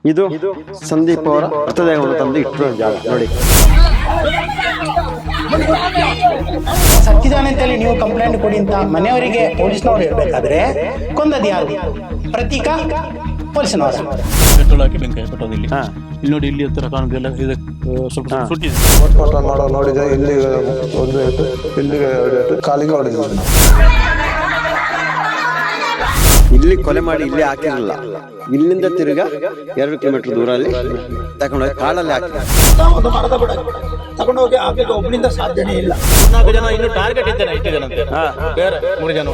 ಇದು ಸಂದೀಪ್ ಅವರ ಮೃತದೇಹವನ್ನು ತಂದು ಇಟ್ಟಿರೋ ಜಾಗ ನೋಡಿ. ಸತ್ತಿದ್ದಾನೆ ಅಂತೇಳಿ ನೀವು ಕಂಪ್ಲೇಂಟ್ ಕೊಡಿ ಅಂತ ಮನೆಯವರಿಗೆ ಪೊಲೀಸ್ನವ್ರು ಹೇಳ್ಬೇಕಾದ್ರೆ ಕೊಂದದ್ದು ಯಾರು? ಪ್ರತೀಕ ಪೊಲೀಸ್ನವರು. ಪೆಟ್ರೋಲ್ ಹಾಕಿ ಬೆಂಕಿ ಹಾಕಿಬಿಟ್ಟೋದು ಇಲ್ಲಿ. ಇಲ್ಲಿ ನೋಡಿ, ಇಲ್ಲಿ ಹತ್ತಿರ ಕಾಣೋದೆಲ್ಲ ಇದು ಸ್ವಲ್ಪ ಸುಟ್ಟಿದೆ. ಪೋಸ್ಟ್ ಮಾರ್ಟಮ್ ಮಾಡೋ ನೋಡಿದೆ, ಇಲ್ಲಿ ಒಂದು ಏಟು, ಇಲ್ಲಿಗೆ ಎರಡು ಏಟು, ಕಾಲಿಗೆ ಹೊಡೆದಿದೆ. ಇಲ್ಲಿ ಕೊಲೆ ಮಾಡಿ ಇಲ್ಲಿ ಹಾಕಿರಲಿಲ್ಲ, ಇಲ್ಲಿಂದ ತಿರುಗಾ 2 ಕಿಲೋಮೀಟರ್ ದೂರಲ್ಲಿ ತಗೊಂಡೋಗಿ ಕಾಡಲ್ಲಿ ಹಾಕಿದ್ದಾರೆ. ಒಂದು ಮರದ ಬುಡ ತಗೊಂಡೋಗಿ ಹಾಕಲಿಕ್ಕೆ ಒಬ್ಬನಿಂದ ಸಾಧ್ಯನೇ ಇಲ್ಲ. 4 ಜನ ಇನ್ನು ಟಾರ್ಗೆಟ್ ಇಟ್ಟಿದ್ದಾರಂತೆ, ಬೇರೆ 3 ಜನ.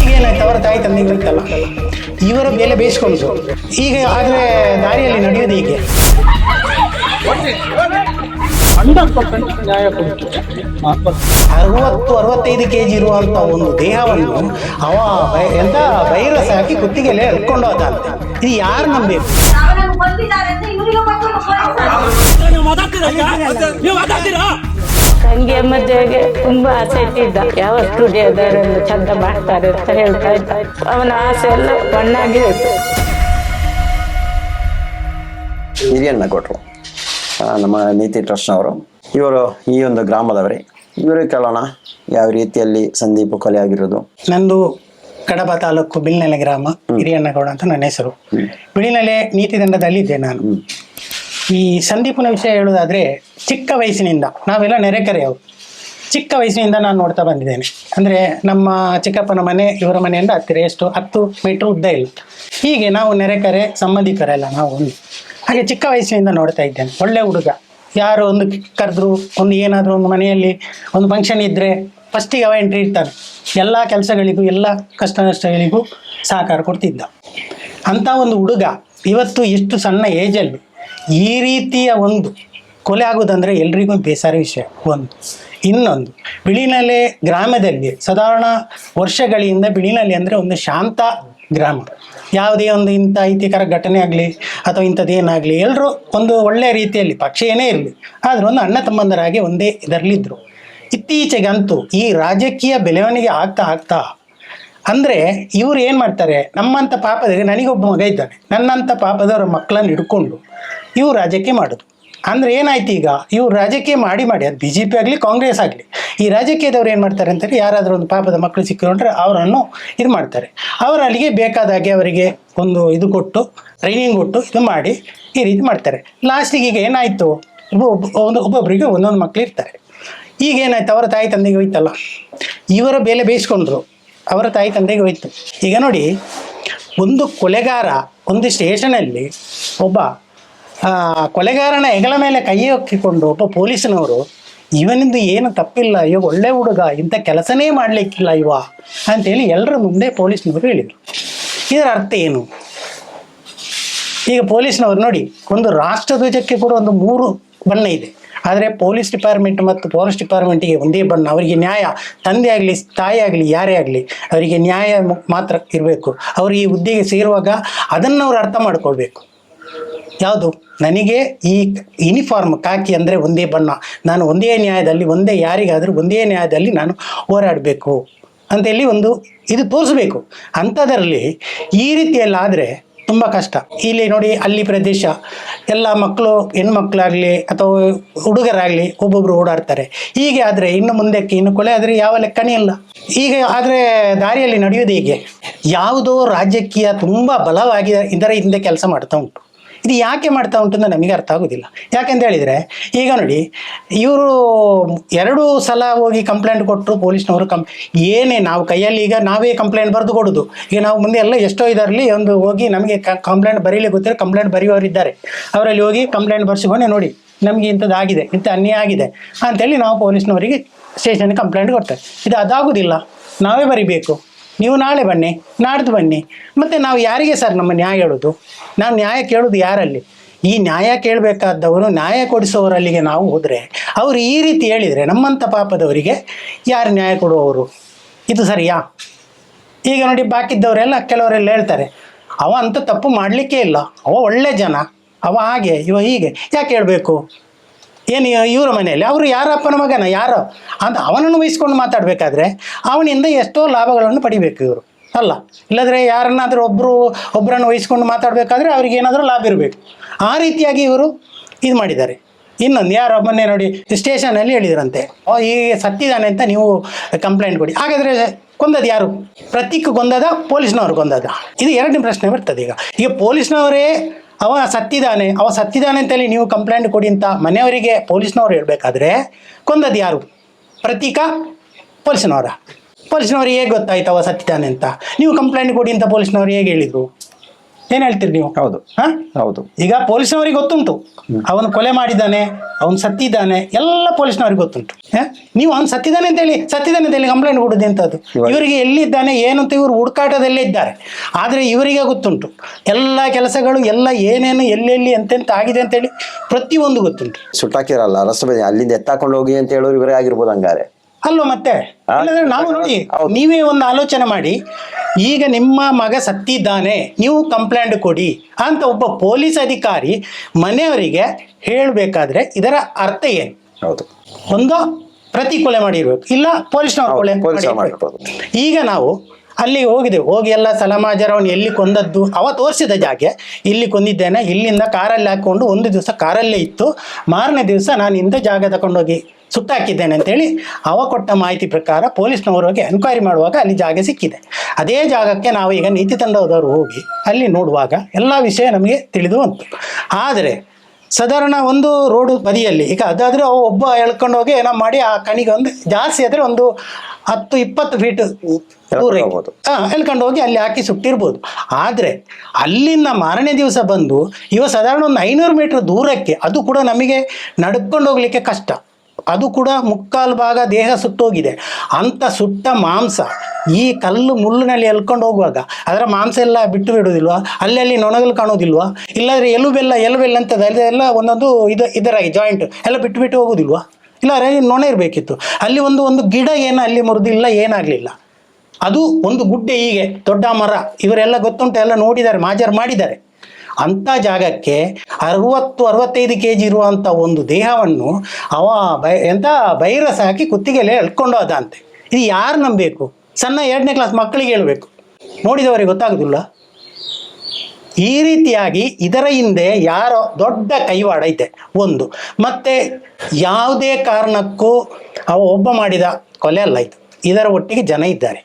ಈಗೇನಾಯ್ತು, ಅವರ ತಾಯಿ ತಂದೆಗೆ ಇತ್ತಲ್ಲ, ಇವರ ಮೇಲೆ ಬೇಯಿಸ್ಕೊಂಡು ಈಗ ಆದ್ರೆ ದಾರಿಯಲ್ಲಿ ನಡೆಯೋದು ಹೀಗೆ. 100% ನ್ಯಾಯ ಕೊಡುತ್ತೆ. 60-65 kg ಇರುವಂತ ಒಂದು ದೇಹವನ್ನು ಅವ ಎಂತ ವೈರಸ್ ಹಾಕಿ ಕುತ್ತಿಗೆಲೆ ಎಳ್ಕೊಂಡು ಹೋದಂತೆ. ಇದು ಯಾರು ನಂಬೇಕು? ತಂಗಿಯ ಮದುವೆಗೆ ತುಂಬಾ ಆಸೆ ಇಟ್ಟಿದ್ದ, ಯಾವ ಸ್ಟುಡಿಯೋದವರೆಲ್ಲ ಚಂದ ಮಾಡ್ತಾರೆ ಅಂತ ಹೇಳ್ತಾ ಇದ್ದ. ಅವನ ಆಸೆ ಎಲ್ಲ ಮಣ್ಣಾಗಿ ಹೋಯ್ತು. ಹಿರಿಯಣ್ಣ ಕೊಟ್ರು, ನಮ್ಮ ನೀತಿ ಟ್ರಸ್ಟ್ನವರು. ಇವರು ಈ ಒಂದು ಗ್ರಾಮದವರೇ. ಇವರು ಕೇಳೋಣ ಯಾವ ರೀತಿಯಲ್ಲಿ ಸಂದೀಪ್ ಕೊಲೆ ಆಗಿರೋದು. ನಂದು ಕಡಬ ತಾಲೂಕು ಬಿಳಿನೆಲೆ ಗ್ರಾಮ, ಹಿರಿಯಣ್ಣಗೌಡ ಅಂತ ನನ್ನ ಹೆಸರು. ಬಿಳಿನೆಲೆ ನೀತಿ ದಂಡದಲ್ಲಿದ್ದೆ ನಾನು. ಈ ಸಂದೀಪನ ವಿಷಯ ಹೇಳುವುದಾದ್ರೆ, ಚಿಕ್ಕ ವಯಸ್ಸಿನಿಂದ ನಾವೆಲ್ಲ ನೆರೆಕೆರೆಯವರು. ಚಿಕ್ಕ ವಯಸ್ಸಿನಿಂದ ನಾನು ನೋಡ್ತಾ ಬಂದಿದ್ದೇನೆ. ಅಂದರೆ ನಮ್ಮ ಚಿಕ್ಕಪ್ಪನ ಮನೆ ಇವರ ಮನೆಯಿಂದ ಹತ್ತಿರ ಎಷ್ಟು 10 ಮೀಟ್ರ್ ಉದ್ದ ಇಲ್ಲ. ಹೀಗೆ ನಾವು ನೆರೆಕೆರೆ ಸಂಬಂಧಿಕರೆಲ್ಲ ನಾವು ಒಂದು ಹಾಗೆ ಚಿಕ್ಕ ವಯಸ್ಸಿನಿಂದ ನೋಡ್ತಾ ಇದ್ದೇನೆ. ಒಳ್ಳೆ ಹುಡುಗ. ಯಾರು ಒಂದು ಕರೆದ್ರು, ಒಂದು ಏನಾದರೂ ಒಂದು ಮನೆಯಲ್ಲಿ ಒಂದು ಫಂಕ್ಷನ್ ಇದ್ದರೆ ಫಸ್ಟಿಗೆ ಅವ ಎಂಟ್ರಿ ಇರ್ತಾನೆ. ಎಲ್ಲ ಕೆಲಸಗಳಿಗೂ ಎಲ್ಲ ಕಷ್ಟ ನಷ್ಟಗಳಿಗೂ ಸಹಕಾರ ಕೊಡ್ತಿದ್ದ. ಅಂಥ ಒಂದು ಹುಡುಗ ಇವತ್ತು ಇಷ್ಟು ಸಣ್ಣ ಏಜಲ್ಲಿ ಈ ರೀತಿಯ ಒಂದು ಕೊಲೆ ಆಗೋದಂದರೆ ಎಲ್ರಿಗೂ ಬೇಸರ ವಿಷಯ. ಒಂದು ಇನ್ನೊಂದು, ಬಿಳಿನೆಲೆ ಗ್ರಾಮದಲ್ಲಿ ಸಾಧಾರಣ ವರ್ಷಗಳಿಂದ ಬಿಳಿನೆಲೆ ಅಂದರೆ ಒಂದು ಶಾಂತ ಗ್ರಾಮ. ಯಾವುದೇ ಒಂದು ಇಂಥ ಅಹಿತಕರ ಘಟನೆ ಆಗಲಿ ಅಥವಾ ಇಂಥದ್ದೇನಾಗಲಿ ಎಲ್ಲರೂ ಒಂದು ಒಳ್ಳೆಯ ರೀತಿಯಲ್ಲಿ, ಪಕ್ಷ ಏನೇ ಇರಲಿ ಆದರೂ ಒಂದು ಅಣ್ಣ ತಮ್ಮಂದರಾಗಿ ಒಂದೇ ಇದರಲ್ಲಿದ್ದರು. ಇತ್ತೀಚೆಗಂತೂ ಈ ರಾಜಕೀಯ ಬೆಳವಣಿಗೆ ಆಗ್ತಾ ಅಂದರೆ ಇವರು ಏನು ಮಾಡ್ತಾರೆ, ನಮ್ಮಂಥ ಪಾಪದವರಿಗೆ, ನನಗೊಬ್ಬ ಮಗ ಇದ್ದಾನೆ, ನನ್ನಂಥ ಪಾಪದವರ ಮಕ್ಕಳನ್ನು ಹಿಡ್ಕೊಂಡು ಇವರು ರಾಜಕೀಯ ಮಾಡೋದು. ಅಂದರೆ ಏನಾಯ್ತು, ಈಗ ಇವರು ರಾಜಕೀಯ ಮಾಡಿ ಅದು BJP ಆಗಲಿ ಕಾಂಗ್ರೆಸ್ ಆಗಲಿ, ಈ ರಾಜಕೀಯದವ್ರು ಏನು ಮಾಡ್ತಾರೆ ಅಂತೇಳಿ ಯಾರಾದರೂ ಒಂದು ಪಾಪದ ಮಕ್ಕಳು ಸಿಕ್ಕಿಕೊಂಡ್ರೆ ಅವರನ್ನು ಇದು ಮಾಡ್ತಾರೆ. ಅವರು ಅಲ್ಲಿಗೆ ಬೇಕಾದಾಗೆ ಅವರಿಗೆ ಒಂದು ಇದು ಕೊಟ್ಟು, ಟ್ರೈನಿಂಗ್ ಕೊಟ್ಟು ಇದು ಮಾಡಿ ಈ ರೀತಿ ಮಾಡ್ತಾರೆ. ಲಾಸ್ಟಿಗೆ ಈಗ ಏನಾಯಿತು, ಒಬ್ಬೊಬ್ಬರಿಗೆ ಒಂದೊಂದು ಮಕ್ಕಳು ಇರ್ತಾರೆ. ಈಗ ಏನಾಯ್ತು, ಅವರ ತಾಯಿ ತಂದೆಗೆ ಹೋಯ್ತಲ್ಲ, ಇವರ ಬೇಲೆ ಬೇಯಿಸ್ಕೊಂಡ್ರು, ಅವರ ತಾಯಿ ತಂದೆಗೆ ಹೋಯ್ತು. ಈಗ ನೋಡಿ, ಒಂದು ಕೊಲೆಗಾರ ಒಂದು ಸ್ಟೇಷನಲ್ಲಿ ಒಬ್ಬ ಕೊಲೆಗಾರನ ಹೆಗಲ ಮೇಲೆ ಕೈ ಹಾಕಿಕೊಂಡು ಒಬ್ಬ ಪೊಲೀಸನವರು ಇವನಿಂದು ಏನು ತಪ್ಪಿಲ್ಲ, ಇವಾಗ ಒಳ್ಳೆ ಹುಡುಗ, ಇಂಥ ಕೆಲಸನೇ ಮಾಡಲಿಕ್ಕಿಲ್ಲ ಇವ ಅಂತೇಳಿ ಎಲ್ಲರ ಮುಂದೆ ಪೊಲೀಸ್ನವರು ಹೇಳಿದರು. ಇದರ ಅರ್ಥ ಏನು? ಈಗ ಪೊಲೀಸ್ನವರು ನೋಡಿ, ಒಂದು ರಾಷ್ಟ್ರಧ್ವಜಕ್ಕೆ ಕೂಡ ಒಂದು 3 ಬಣ್ಣ ಇದೆ. ಆದರೆ ಪೊಲೀಸ್ ಡಿಪಾರ್ಟ್ಮೆಂಟ್ ಮತ್ತು ಫಾರೆಸ್ಟ್ ಡಿಪಾರ್ಟ್ಮೆಂಟಿಗೆ ಒಂದೇ ಬಣ್ಣ. ಅವರಿಗೆ ನ್ಯಾಯ, ತಂದೆ ಆಗಲಿ ತಾಯಿ ಆಗಲಿ ಯಾರೇ ಆಗಲಿ ಅವರಿಗೆ ನ್ಯಾಯ ಮಾತ್ರ ಇರಬೇಕು. ಅವರು ಈ ಹುದ್ದೆಗೆ ಸೇರುವಾಗ ಅದನ್ನು ಅವರು ಅರ್ಥ ಮಾಡ್ಕೊಳ್ಬೇಕು. ಯಾವುದು, ನನಗೆ ಈ ಯೂನಿಫಾರ್ಮ್ ಕಾಕಿ ಅಂದರೆ ಒಂದೇ ಬಣ್ಣ, ನಾನು ಒಂದೇ ನ್ಯಾಯದಲ್ಲಿ, ಒಂದೇ ಯಾರಿಗಾದರೂ ಒಂದೇ ನ್ಯಾಯದಲ್ಲಿ ನಾನು ಹೋರಾಡಬೇಕು ಅಂತೇಳಿ ಒಂದು ಇದು ತೋರಿಸ್ಬೇಕು. ಅಂಥದ್ರಲ್ಲಿ ಈ ರೀತಿಯಲ್ಲಾದರೆ ತುಂಬ ಕಷ್ಟ. ಇಲ್ಲಿ ನೋಡಿ, ಅಲ್ಲಿ ಪ್ರದೇಶ ಎಲ್ಲ ಮಕ್ಕಳು, ಹೆಣ್ಮಕ್ಳಾಗಲಿ ಅಥವಾ ಹುಡುಗರಾಗಲಿ ಒಬ್ಬೊಬ್ಬರು ಓಡಾಡ್ತಾರೆ. ಹೀಗೆ ಆದರೆ ಇನ್ನು ಮುಂದಕ್ಕೆ ಇನ್ನು ಕೊಲೆ ಆದರೆ ಯಾವ ಲೆಕ್ಕನೇ ಇಲ್ಲ. ಈಗ ಆದರೆ ದಾರಿಯಲ್ಲಿ ನಡೆಯೋದು ಹೀಗೆ. ಯಾವುದೋ ರಾಜಕೀಯ ತುಂಬ ಬಲವಾಗಿ ಇದರ ಹಿಂದೆ ಕೆಲಸ ಮಾಡ್ತಾ ಉಂಟು. ಇದು ಯಾಕೆ ಮಾಡ್ತಾ ಉಂಟು ಅಂತ ನಮಗೆ ಅರ್ಥ ಆಗೋದಿಲ್ಲ. ಯಾಕೆಂತ ಹೇಳಿದರೆ, ಈಗ ನೋಡಿ, ಇವರು 2 ಸಲ ಹೋಗಿ ಕಂಪ್ಲೇಂಟ್ ಕೊಟ್ಟರು ಪೊಲೀಸ್ನವರು. ಏನೇ ನಾವು ಕೈಯಲ್ಲಿ ಈಗ ನಾವೇ ಕಂಪ್ಲೇಂಟ್ ಬರೆದು ಕೊಡೋದು. ಈಗ ನಾವು ಮುಂದೆ ಎಲ್ಲ ಎಷ್ಟೋ ಇದರಲ್ಲಿ ಒಂದು ಹೋಗಿ ನಮಗೆ ಕಂಪ್ಲೇಂಟ್ ಬರೀಲಿಕ್ಕೆ ಗೊತ್ತಿರೋ ಕಂಪ್ಲೇಂಟ್ ಬರೆಯುವವರಿದ್ದಾರೆ, ಅವರಲ್ಲಿ ಹೋಗಿ ಕಂಪ್ಲೇಂಟ್ ಬರ್ಸಿಕೊಂಡೆ, ನೋಡಿ ನಮಗೆ ಇಂಥದ್ದು ಆಗಿದೆ, ಇಂಥ ಅನ್ಯಾಯ ಆಗಿದೆ ಅಂಥೇಳಿ ನಾವು ಪೊಲೀಸ್ನವರಿಗೆ ಸ್ಟೇಷನ್ಗೆ ಕಂಪ್ಲೇಂಟ್ ಕೊಡ್ತಾರೆ. ಇದು ಅದಾಗೋದಿಲ್ಲ, ನಾವೇ ಬರಿಬೇಕು. ನೀವು ನಾಳೆ ಬನ್ನಿ, ನಾಡ್ದು ಬನ್ನಿ, ಮತ್ತು ನಾವು ಯಾರಿಗೆ ಸರ್ ನಮ್ಮ ನ್ಯಾಯ ಹೇಳೋದು? ನಾವು ನ್ಯಾಯ ಕೇಳೋದು ಯಾರಲ್ಲಿ? ಈ ನ್ಯಾಯ ಕೇಳಬೇಕಾದವರು, ನ್ಯಾಯ ಕೊಡಿಸೋರಲ್ಲಿಗೆ ನಾವು ಹೋದರೆ ಅವರು ಈ ರೀತಿ ಹೇಳಿದರೆ ನಮ್ಮಂಥ ಪಾಪದವರಿಗೆ ಯಾರು ನ್ಯಾಯ ಕೊಡುವವರು? ಇದು ಸರಿಯಾ? ಈಗ ನೋಡಿ, ಬಾಕಿದ್ದವರೆಲ್ಲ ಕೆಲವರೆಲ್ಲ ಹೇಳ್ತಾರೆ, ಅವ ಅಂಥ ತಪ್ಪು ಮಾಡಲಿಕ್ಕೆ ಇಲ್ಲ, ಅವ ಒಳ್ಳೆ ಜನ, ಅವ ಹಾಗೆ ಇವ ಹೀಗೆ. ಯಾಕೆ ಹೇಳಬೇಕು? ಏನು ಇವರ ಮನೆಯಲ್ಲಿ ಅವರು ಯಾರ ಅಪ್ಪನ ಮಗನ ಯಾರೋ ಅಂತ ಅವನನ್ನು ವಹಿಸ್ಕೊಂಡು ಮಾತಾಡಬೇಕಾದ್ರೆ ಅವನಿಂದ ಎಷ್ಟೋ ಲಾಭಗಳನ್ನು ಪಡಿಬೇಕು ಇವರು. ಅಲ್ಲ, ಇಲ್ಲದ್ರೆ ಯಾರನ್ನಾದರೂ ಒಬ್ಬರನ್ನು ವಹಿಸ್ಕೊಂಡು ಮಾತಾಡಬೇಕಾದ್ರೆ ಅವ್ರಿಗೆ ಏನಾದರೂ ಲಾಭ ಇರಬೇಕು. ಆ ರೀತಿಯಾಗಿ ಇವರು ಇದು ಮಾಡಿದ್ದಾರೆ. ಇನ್ನೊಂದು ಯಾರೋ ಮೊನ್ನೆ ನೋಡಿ ಸ್ಟೇಷನಲ್ಲಿ ಹೇಳಿದ್ರಂತೆ, ಈ ಸತ್ತಿದ್ದಾನೆ ಅಂತ ನೀವು ಕಂಪ್ಲೇಂಟ್ ಕೊಡಿ. ಹಾಗಾದರೆ ಕೊಂದದ್ದು ಯಾರು? ಪ್ರತೀಕ್ ಕೊಂದದ, ಪೊಲೀಸ್ನವರು ಕೊಂದದ? ಇದು ಎರಡನೇ ಪ್ರಶ್ನೆ ಬರ್ತದೆ. ಈಗ ಪೊಲೀಸ್ನವರೇ ಅವ ಸತ್ತಿದ್ದಾನೆ ಅಂತೇಳಿ ನೀವು ಕಂಪ್ಲೇಂಟ್ ಕೊಡಿ ಅಂತ ಮನೆಯವರಿಗೆ ಪೊಲೀಸ್ನವರು ಹೇಳಬೇಕಾದ್ರೆ ಕೊಂದದ್ದು ಯಾರು? ಪ್ರತೀಕ, ಪೊಲೀಸ್ನವ್ರಿಗೆ ಹೇಗೆ ಗೊತ್ತಾಯ್ತು ಅವ ಸತ್ತಿದ್ದಾನೆ ಅಂತ? ನೀವು ಕಂಪ್ಲೇಂಟ್ ಕೊಡಿ ಅಂತ ಪೊಲೀಸ್ನವ್ರು ಹೇಗೆ ಹೇಳಿದರು? ಏನು ಹೇಳ್ತೀರಿ ನೀವು? ಹೌದು, ಹಾಂ, ಹೌದು. ಈಗ ಪೊಲೀಸ್ನವ್ರಿಗೆ ಗೊತ್ತುಂಟು ಅವನು ಕೊಲೆ ಮಾಡಿದ್ದಾನೆ, ಅವನು ಸತ್ತಿದ್ದಾನೆ, ಎಲ್ಲ ಪೊಲೀಸ್ನವ್ರಿಗೆ ಗೊತ್ತುಂಟು. ನೀವು ಅವ್ನು ಸತ್ತಿದ್ದಾನೆ ಅಂತೇಳಿ ಕಂಪ್ಲೇಂಟ್ ಕೊಡೋದು ಎಂಥದ್ದು? ಇವರಿಗೆ ಎಲ್ಲಿದ್ದಾನೆ ಏನು ಅಂತ ಇವರು ಹುಡುಕಾಟದಲ್ಲೇ ಇದ್ದಾರೆ. ಆದರೆ ಇವರಿಗೆ ಗೊತ್ತುಂಟು ಎಲ್ಲ ಕೆಲಸಗಳು, ಎಲ್ಲ ಏನೇನು ಎಲ್ಲೆಲ್ಲಿ ಎಂತೆಂತ ಆಗಿದೆ ಅಂತೇಳಿ ಪ್ರತಿಯೊಂದು ಗೊತ್ತುಂಟು. ಸುಟ್ಟಾಕಿರಲ್ಲ ರಸ್ತೆ ಅಲ್ಲಿಂದ ಎತ್ತಾಕೊಂಡು ಹೋಗಿ ಅಂತ ಹೇಳೋರು ಇವರೇ ಆಗಿರ್ಬೋದು ಹಂಗಾರೆ ಅಲ್ವ? ಮತ್ತೆ ಇಲ್ಲಂದ್ರೆ ನಾವು ನೋಡಿ, ನೀವೇ ಒಂದು ಆಲೋಚನೆ ಮಾಡಿ, ಈಗ ನಿಮ್ಮ ಮಗ ಸತ್ತಿದ್ದಾನೆ, ನೀವು ಕಂಪ್ಲೇಂಟ್ ಕೊಡಿ ಅಂತ ಒಬ್ಬ ಪೊಲೀಸ್ ಅಧಿಕಾರಿ ಮನೆಯವರಿಗೆ ಹೇಳಬೇಕಾದ್ರೆ ಇದರ ಅರ್ಥ ಏನು? ಹೌದು, ಒಂದು ಪ್ರತಿ ಕೊಲೆ ಮಾಡಿರ್ಬೇಕು, ಇಲ್ಲ ಪೊಲೀಸ್ನವ್ರು ಕೊಲೆ ಮಾಡಿರ್ಬೇಕು. ಈಗ ನಾವು ಅಲ್ಲಿಗೆ ಹೋಗಿದ್ದೆವು, ಹೋಗಿ ಎಲ್ಲ ಸಲಮಾಜರವನು ಎಲ್ಲಿ ಕೊಂದದ್ದು ಅವ ತೋರಿಸಿದ ಜಾಗೆ, ಇಲ್ಲಿ ಕೊಂದಿದ್ದೇನೆ, ಇಲ್ಲಿಂದ ಕಾರಲ್ಲಿ ಹಾಕ್ಕೊಂಡು ಒಂದು ದಿವಸ ಕಾರಲ್ಲೇ ಇತ್ತು, ಮಾರನೇ ದಿವಸ ನಾನು ಇಂಥ ಜಾಗ ತಗೊಂಡೋಗಿ ಸುಟ್ಟಾಕಿದ್ದೇನೆ ಅಂತೇಳಿ ಅವ ಕೊಟ್ಟ ಮಾಹಿತಿ ಪ್ರಕಾರ ಪೊಲೀಸ್ನವರಿಗೆ ಎನ್ಕ್ವೈರಿ ಮಾಡುವಾಗ ಅಲ್ಲಿ ಜಾಗ ಸಿಕ್ಕಿದೆ. ಅದೇ ಜಾಗಕ್ಕೆ ನಾವು ಈಗ ನೀತಿ ತಂಡದವರು ಹೋಗಿ ಅಲ್ಲಿ ನೋಡುವಾಗ ಎಲ್ಲ ವಿಷಯ ನಮಗೆ ತಿಳಿದು ಬಂತು. ಆದರೆ ಸಾಧಾರಣ ಒಂದು ರೋಡು ಬದಿಯಲ್ಲಿ ಈಗ ಅದಾದರೆ ಒಬ್ಬ ಎಳ್ಕೊಂಡು ಹೋಗಿ ಏನೋ ಮಾಡಿ ಆ ಕಣಿಗೆ ಒಂದು ಜಾಸ್ತಿ ಆದರೆ ಒಂದು 10-20 ಫೀಟ್ ದೂರ ಎಳ್ಕೊಂಡು ಹೋಗಿ ಅಲ್ಲಿ ಹಾಕಿ ಸುಟ್ಟಿರ್ಬೋದು. ಆದರೆ ಅಲ್ಲಿಂದ ಮಾರನೇ ದಿವಸ ಬಂದು ಸಾಧಾರಣ ಒಂದು 500 ಮೀಟರ್ ದೂರಕ್ಕೆ, ಅದು ಕೂಡ ನಮಗೆ ನಡ್ಕೊಂಡು ಹೋಗ್ಲಿಕ್ಕೆ ಕಷ್ಟ, ಅದು ಕೂಡ ಮುಕ್ಕಾಲು ಭಾಗ ದೇಹ ಸುಟ್ಟೋಗಿದೆ. ಅಂಥ ಸುಟ್ಟ ಮಾಂಸ ಈ ಕಲ್ಲು ಮುಳ್ಳಿನಲ್ಲಿ ಎಳ್ಕೊಂಡು ಹೋಗುವಾಗ ಅದರ ಮಾಂಸ ಎಲ್ಲ ಬಿಟ್ಟು ಬಿಡೋದಿಲ್ವಾ? ಅಲ್ಲಿ ನೊಣಗಳು ಕಾಣೋದಿಲ್ವಾ? ಇಲ್ಲಾಂದರೆ ಎಲುಬೆಲ್ಲ ಅಂತದ ಎಲ್ಲ ಒಂದೊಂದು ಇದರಾಗಿ ಜಾಯಿಂಟ್ ಎಲ್ಲ ಬಿಟ್ಟು ಹೋಗೋದಿಲ್ವಾ? ಇಲ್ಲಾರೆ ನೊಣ ಇರಬೇಕಿತ್ತು. ಅಲ್ಲಿ ಒಂದು ಗಿಡ ಏನು ಅಲ್ಲಿ ಮುರಿದಿಲ್ಲ, ಏನಾಗಲಿಲ್ಲ. ಅದು ಒಂದು ಗುಡ್ಡೆ, ಹೀಗೆ ದೊಡ್ಡ ಮರ, ಇವರೆಲ್ಲ ಗೊತ್ತುಂಟು, ಎಲ್ಲ ನೋಡಿದ್ದಾರೆ, ಮಾಜರ್ ಮಾಡಿದ್ದಾರೆ. ಅಂಥ ಜಾಗಕ್ಕೆ 60-65 kg ಇರುವಂಥ ಒಂದು ದೇಹವನ್ನು ಅವ ವೈರಸ್ ಹಾಕಿ ಕುತ್ತಿಗೆಲೆ ಎಳ್ಕೊಂಡು ಹೋದ ಅಂತೆ. ಇದು ಯಾರು ನಂಬಬೇಕು? ಸಣ್ಣ 2ನೇ ಕ್ಲಾಸ್ ಮಕ್ಕಳಿಗೆ ಹೇಳಬೇಕು, ನೋಡಿದವರಿಗೆ ಗೊತ್ತಾಗೋದಿಲ್ಲ. ಈ ರೀತಿಯಾಗಿ ಇದರ ಹಿಂದೆ ಯಾರೋ ದೊಡ್ಡ ಕೈವಾಡ ಐತೆ ಒಂದು. ಮತ್ತು ಯಾವುದೇ ಕಾರಣಕ್ಕೂ ಒಬ್ಬ ಮಾಡಿದ ಕೊಲೆ ಅಲ್ಲ ಇದು, ಇದರ ಒಟ್ಟಿಗೆ ಜನ ಇದ್ದಾರೆ.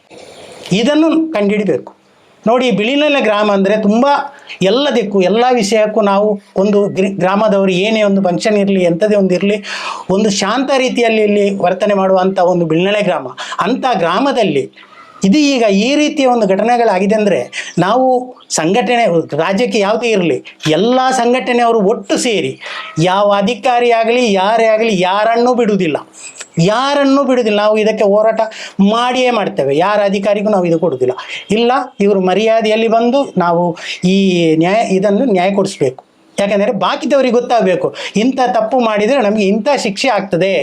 ಇದನ್ನು ಕಂಡುಹಿಡಬೇಕು. ನೋಡಿ, ಬಿಳಿನೆಲೆ ಗ್ರಾಮ ಅಂದರೆ ತುಂಬ ಎಲ್ಲದಕ್ಕೂ ಎಲ್ಲ ವಿಷಯಕ್ಕೂ ನಾವು ಒಂದು ಗ್ರಾಮದವರು ಏನೇ ಒಂದು ಫಂಕ್ಷನ್ ಇರಲಿ, ಎಂಥದೇ ಒಂದು ಇರಲಿ, ಒಂದು ಶಾಂತ ರೀತಿಯಲ್ಲಿ ಇಲ್ಲಿ ವರ್ತನೆ ಮಾಡುವಂಥ ಒಂದು ಬಿಳಿನೆಲೆ ಗ್ರಾಮ. ಅಂಥ ಗ್ರಾಮದಲ್ಲಿ ಇದು ಈಗ ಈ ರೀತಿಯ ಒಂದು ಘಟನೆಗಳಾಗಿದೆ ಅಂದರೆ ನಾವು ಸಂಘಟನೆ, ರಾಜ್ಯಕ್ಕೆ ಯಾವುದೇ ಇರಲಿ, ಎಲ್ಲ ಸಂಘಟನೆಯವರು ಒಟ್ಟು ಸೇರಿ ಯಾವ ಅಧಿಕಾರಿ ಆಗಲಿ ಯಾರೇ ಆಗಲಿ ಯಾರನ್ನೂ ಬಿಡುವುದಿಲ್ಲ. ನಾವು ಇದಕ್ಕೆ ಹೋರಾಟ ಮಾಡಿಯೇ ಮಾಡ್ತೇವೆ. ಯಾರ ಅಧಿಕಾರಿಗೂ ನಾವು ಇದು ಕೊಡುವುದಿಲ್ಲ. ಇಲ್ಲ, ಇವರು ಮರ್ಯಾದೆಯಲ್ಲಿ ಬಂದು ನಾವು ಈ ಇದನ್ನು ನ್ಯಾಯ ಕೊಡಿಸ್ಬೇಕು. ಯಾಕೆಂದರೆ ಬಾಕಿದವರಿಗೆ ಗೊತ್ತಾಗಬೇಕು, ಇಂಥ ತಪ್ಪು ಮಾಡಿದರೆ ನಮಗೆ ಇಂಥ ಶಿಕ್ಷೆ ಆಗ್ತದೆ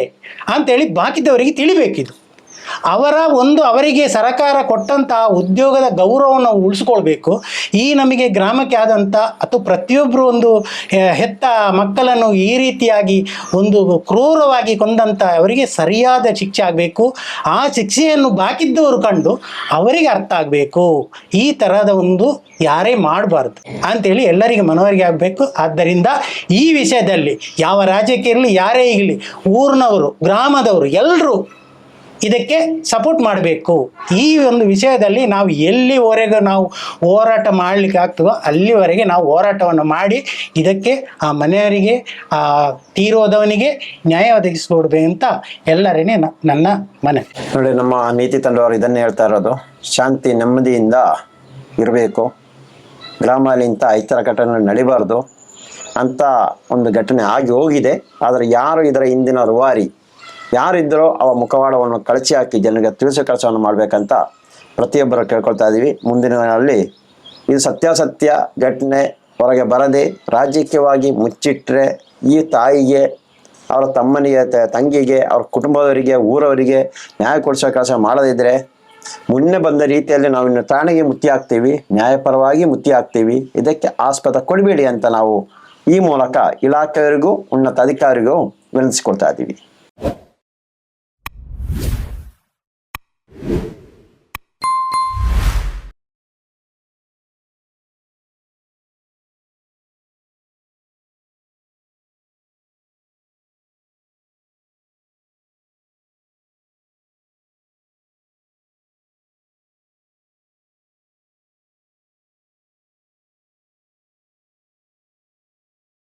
ಅಂಥೇಳಿ ಬಾಕಿದವರಿಗೆ ತಿಳಿಬೇಕಿದು. ಅವರಿಗೆ ಸರಕಾರ ಕೊಟ್ಟಂಥ ಉದ್ಯೋಗದ ಗೌರವವನ್ನು ಉಳಿಸ್ಕೊಳ್ಬೇಕು. ಈ ನಮಗೆ ಗ್ರಾಮಕ್ಕೆ ಆದಂಥ ಅಥವಾ ಪ್ರತಿಯೊಬ್ಬರು ಒಂದು ಹೆತ್ತ ಮಕ್ಕಳನ್ನು ಈ ರೀತಿಯಾಗಿ ಒಂದು ಕ್ರೂರವಾಗಿ ಕೊಂದಂಥ ಅವರಿಗೆ ಸರಿಯಾದ ಶಿಕ್ಷೆ ಆಗಬೇಕು. ಆ ಶಿಕ್ಷೆಯನ್ನು ಬಾಕಿದ್ದವರು ಕಂಡು ಅವರಿಗೆ ಅರ್ಥ ಆಗಬೇಕು. ಈ ಥರದ ಒಂದು ಯಾರೇ ಮಾಡಬಾರ್ದು ಅಂಥೇಳಿ ಎಲ್ಲರಿಗೆ ಮನವರಿಕೆ ಆಗಬೇಕು. ಆದ್ದರಿಂದ ಈ ವಿಷಯದಲ್ಲಿ ಯಾವ ರಾಜ್ಯಕ್ಕೆ ಇರಲಿ, ಯಾರೇ ಇರಲಿ, ಊರಿನವರು, ಗ್ರಾಮದವರು ಎಲ್ಲರೂ ಇದಕ್ಕೆ ಸಪೋರ್ಟ್ ಮಾಡಬೇಕು. ಈ ಒಂದು ವಿಷಯದಲ್ಲಿ ನಾವು ಎಲ್ಲಿವರೆಗೂ ನಾವು ಹೋರಾಟ ಮಾಡಲಿಕ್ಕೆ ಆಗ್ತದೋ ಅಲ್ಲಿವರೆಗೆ ನಾವು ಹೋರಾಟವನ್ನು ಮಾಡಿ ಇದಕ್ಕೆ ಆ ಮನೆಯವರಿಗೆ, ಆ ತೀರೋದವನಿಗೆ ನ್ಯಾಯ ಒದಗಿಸಿಕೊಡ್ಬೇಕು ಅಂತ ಎಲ್ಲರೇ ನನ್ನ ಮನವಿ. ನೋಡಿ, ನಮ್ಮ ನೀತಿ ತಂಡವರು ಇದನ್ನೇ ಹೇಳ್ತಾ ಇರೋದು, ಶಾಂತಿ ನೆಮ್ಮದಿಯಿಂದ ಇರಬೇಕು, ಗ್ರಾಮದಲ್ಲಿ ಇಂಥ ಈ ಥರ ಘಟನೆ ನಡಿಬಾರ್ದು ಅಂತ ಒಂದು ಘಟನೆ ಆಗಿ ಹೋಗಿದೆ. ಆದರೆ ಯಾರು ಇದರ ಹಿಂದಿನ ರೂವಾರಿ ಯಾರಿದ್ದರೋ ಅವ ಮುಖವಾಡವನ್ನು ಕಳಚಿ ಹಾಕಿ ಜನರಿಗೆ ತಿಳಿಸೋ ಕೆಲಸವನ್ನು ಮಾಡಬೇಕಂತ ಪ್ರತಿಯೊಬ್ಬರು ಕೇಳ್ಕೊಳ್ತಾ ಇದ್ದೀವಿ. ಮುಂದಿನ ದಿನಗಳಲ್ಲಿ ಇದು ಸತ್ಯಾಸತ್ಯ ಘಟನೆ ಹೊರಗೆ ಬರದೆ ರಾಜಕೀಯವಾಗಿ ಮುಚ್ಚಿಟ್ಟರೆ ಈ ತಾಯಿಗೆ, ಅವರ ತಮ್ಮನಿಗೆ, ತಂಗಿಗೆ, ಅವ್ರ ಕುಟುಂಬದವರಿಗೆ, ಊರವರಿಗೆ ನ್ಯಾಯ ಕೊಡಿಸೋ ಕೆಲಸ ಮಾಡದಿದ್ದರೆ ಮುನ್ನೆ ಬಂದ ರೀತಿಯಲ್ಲಿ ನಾವು ಇನ್ನು ಠಾಣೆಗೆ ಮುತ್ತಿ ಹಾಕ್ತೀವಿ, ನ್ಯಾಯಪರವಾಗಿ ಮುತ್ತಿ ಹಾಕ್ತೀವಿ. ಇದಕ್ಕೆ ಆಸ್ಪದ ಕೊಡಬೇಡಿ ಅಂತ ನಾವು ಈ ಮೂಲಕ ಇಲಾಖೆಯವರಿಗೂ ಉನ್ನತ ಅಧಿಕಾರಿಗೂ ವಿನಂತಿಸಿಕೊಳ್ತಾ ಇದ್ದೀವಿ.